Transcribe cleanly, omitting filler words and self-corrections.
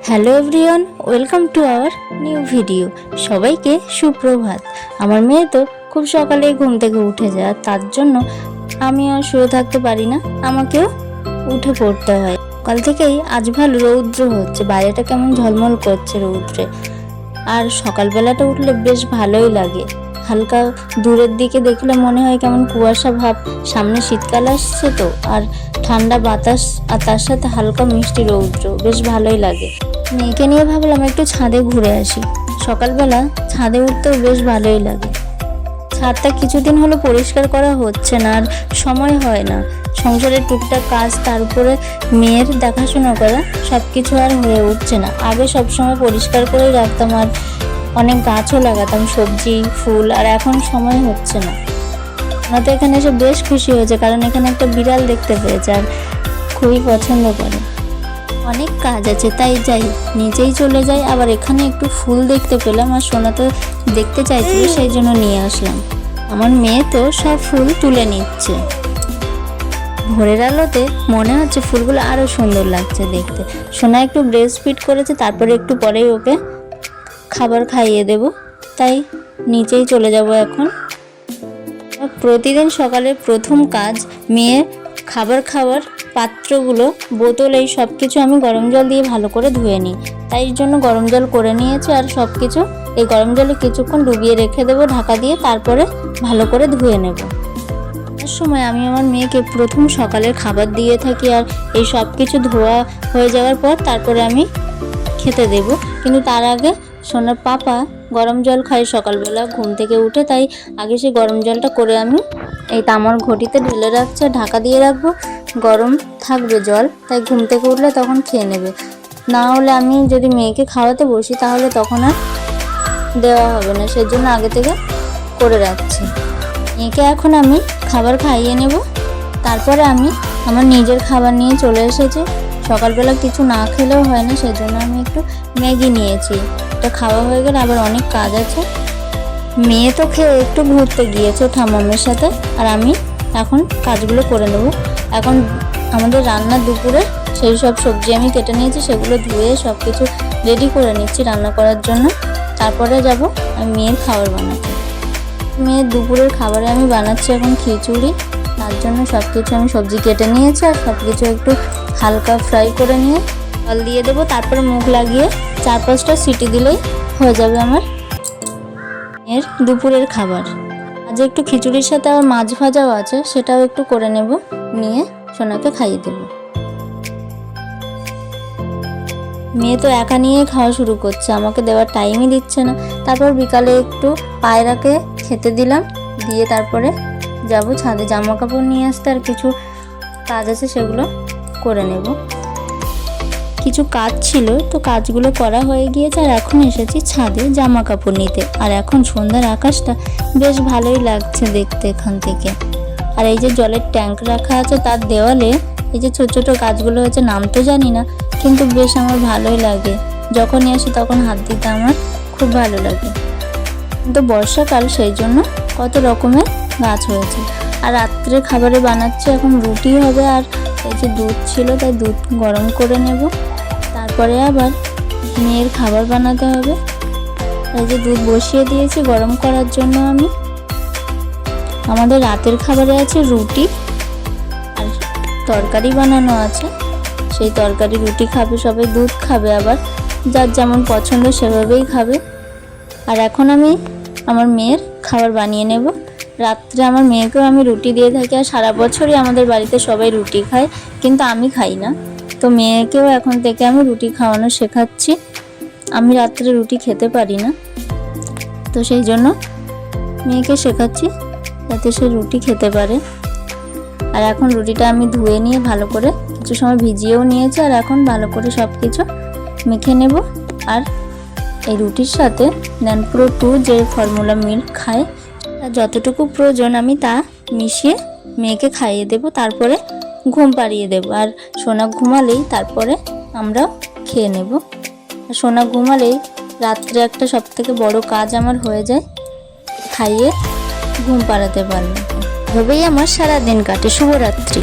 Hello everyone, welcome to our new video. সবাইকে সুপ্রভাত। আমার মেয়ে তো খুব সকালেই ঘুম থেকে উঠে যায়, তার জন্য আমিও শুয়ে থাকতে পারি না, আমাকেও উঠে পড়তে হয়। সকাল থেকেই আজ ভালো রৌদ্র হচ্ছে, বাইরেটা কেমন ঝলমল করছে রৌদ্রে। আর সকালবেলাটা উঠলে বেশ ভালোই লাগে। হালকা দূরের দিকে দেখলে মনে হয় কেমন কুয়াশা ভাব, সামনে শীতকাল আসছে তো, আর ঠান্ডা বাতাস, আর তার সাথে হালকা মিষ্টি রৌদ্র, বেশ ভালোই লাগে। মেয়েকে নিয়ে ভাবলাম একটু ছাদে ঘুরে আসি। সকালবেলা ছাদে উঠতেও বেশ ভালোই লাগে। ছাদটা কিছুদিন হলো পরিষ্কার করা হচ্ছে না, আর সময় হয় না। সংসারের টুকটাক কাজ, তার উপরে মেয়ের দেখাশোনা করা, সব কিছু আর হয়ে উঠছে না। আগে সবসময় পরিষ্কার করেই রাখতাম, আর অনেক গাছও লাগাতাম, সবজি ফুল, আর এখন সময় হচ্ছে না। আমরা তো এখানে এসে বেশ খুশি হয়েছে, কারণ এখানে একটা বিড়াল দেখতে পেয়েছে আর খুবই পছন্দ করে। অনেক কাজ আছে তাই যাই, নিজেই চলে যাই। আবার এখানে একটু ফুল দেখতে পেলাম, আর সোনা তো দেখতে চাইছিল, সেই জন্য নিয়ে আসলাম। আমার মেয়ে তো সব ফুল তুলে নিচ্ছে। ভোরের আলোতে মনে হচ্ছে ফুলগুলো আরো সুন্দর লাগছে দেখতে। সোনা একটু ব্রেস্ট ফিড করেছে, তারপরে একটু পরেই ওকে খাবার খাইয়ে দেব, তাই নিচেই চলে যাব এখন। প্রতিদিন সকালের প্রথম কাজ মেয়ে খাবার খাওয়ার পাত্রগুলো, বোতল, এই সব কিছু আমি গরম জল দিয়ে ভালো করে ধুয়ে নিই। তাই জন্য গরম জল করে নিয়েছি, আর সব কিছু এই গরম জলে কিছুক্ষণ ডুবিয়ে রেখে দেবো ঢাকা দিয়ে, তারপরে ভালো করে ধুয়ে নেব। তার সময় আমি আমার মেয়েকে প্রথম সকালের খাবার দিয়ে থাকি, আর এই সব কিছু ধোয়া হয়ে যাওয়ার পর তারপরে আমি খেতে দেব। কিন্তু তার আগে সোনার পাপা গরম জল খায় সকালবেলা ঘুম থেকে উঠে, তাই আগে সেই গরম জলটা করে আমি এই তামার ঘটিতে ঢেলে রাখছি, ঢাকা দিয়ে রাখবো। গরম থাকবে জল, তাই ঘুম থেকে উঠলে তখন খেয়ে নেবে। না হলে আমি যদি মেয়েকে খাওয়াতে বসি তাহলে তখন আর দেওয়া হবে না, সেজন্য আগে থেকে করে রাখছি। মেয়েকে এখন আমি খাবার খাইয়ে নেব, তারপরে আমি আমার নিজের খাবার নিয়ে চলে এসেছি। সকালবেলা কিছু না খেলেও হয় না, সেজন্য আমি একটু ম্যাগি নিয়েছি। এটা খাওয়া হয়ে গেলে আবার অনেক কাজ আছে। মেয়ে তো খেয়ে একটু ঘুরতে গিয়েছে ঠাম্মামের সাথে, আর আমি এখন কাজগুলো করে নেব। এখন আমাদের রান্নার দুপুরে সেই সব সবজি আমি কেটে নিয়েছি, সেগুলো ধুয়ে সব কিছু রেডি করে নিচ্ছি রান্না করার জন্য। তারপরে যাব আমি মেয়ের খাবার বানাতে। মেয়ের দুপুরের খাবারে আমি বানাচ্ছি এখন খিচুড়ি। তার জন্য সব কিছু আমি সবজি কেটে নিয়েছি, আর সব কিছু একটু হালকা ফ্রাই করে নিয়ে জল দিয়ে দেবো। তারপরে মুখ লাগিয়ে 4-5টা সিটি দিলেই হয়ে যাবে আমার এর দুপুরের খাবার। আজ একটু খিচুড়ির সাথে আবার মাছ ভাজাও আছে, সেটাও একটু করে নেব, নিয়ে সোনাকে খাইয়ে দেব। মেয়ে তো একা নিয়ে খাওয়া শুরু করছে, আমাকে দেওয়ার টাইমই দিচ্ছে না। তারপর বিকালে একটু পায়রাকে খেতে দিলাম, দিয়ে তারপরে যাব ছাদে জামা কাপড় নিয়ে আসতে, আর কিছু কাজ আছে সেগুলো করে নেব। কিছু কাজ ছিল, তো কাজগুলো করা হয়ে গিয়েছে, আর এখন এসেছি ছাদে জামা কাপড় নিতে। আর এখন সন্ধ্যার আকাশটা বেশ ভালোই লাগছে দেখতে এখান থেকে। আর এই যে জলের ট্যাঙ্ক রাখা আছে, তার দেওয়ালে এই যে ছোট ছোট গাছগুলো হয়েছে, নাম তো জানি না, কিন্তু বেশ আমার ভালোই লাগে। যখনই আসি তখন হাত দিতে আমার খুব ভালো লাগে। কিন্তু বর্ষাকাল, সেই জন্য কত রকমের গাছ হয়েছে। আর রাত্রে খাবারে বানাচ্ছে এখন রুটি হবে, আর এই যে দুধ ছিল তাই দুধ গরম করে নেব। তারপরে আবার মেয়ের খাবার বানাতে হবে। এই যে দুধ বসিয়ে দিয়েছি গরম করার জন্য আমি। আমাদের রাতের খাবারে আছে রুটি, আর তরকারি বানানো আছে। সেই তরকারি রুটি খাবে সবাই, দুধ খাবে আবার যার যেমন পছন্দ সেভাবেই খাবে। আর এখন আমি আমার মেয়ের খাবার বানিয়ে নেব। রাত্রে আমার মেয়েকেও আমি রুটি দিয়ে থাকি, আর সারা বছরই আমাদের বাড়িতে সবাই রুটি খায়, কিন্তু আমি খাই না। তো মেয়েকেও এখন থেকে আমি রুটি খাওয়ানো শেখাচ্ছি। আমি রাত্রে রুটি খেতে পারি না, তো সেই জন্য মেয়েকে শেখাচ্ছি যাতে সে রুটি খেতে পারে। আর এখন রুটিটা আমি ধুয়ে নিয়ে ভালো করে কিছু সময় ভিজিয়েও নিয়েছি, আর এখন ভালো করে সব কিছু মেখে নেব। আর এই রুটির সাথে ন্যানপ্রো 2 যে ফর্মুলা মিল্ক খায়, যতটুকু প্রয়োজন আমি তা মিশিয়ে মেয়েকে খাইয়ে দেব, তারপরে ঘুম পাড়িয়ে দেব। আর সোনা ঘুমালেই তারপরে আমরা খেয়ে নেব। আর সোনা ঘুমালেই রাত্রে একটা সবথেকে বড় কাজ আমার হয়ে যায়, খাইয়ে ঘুম পাড়াতে পারলে। এভাবেই আমার সারাদিন কাটে। শুভরাত্রি।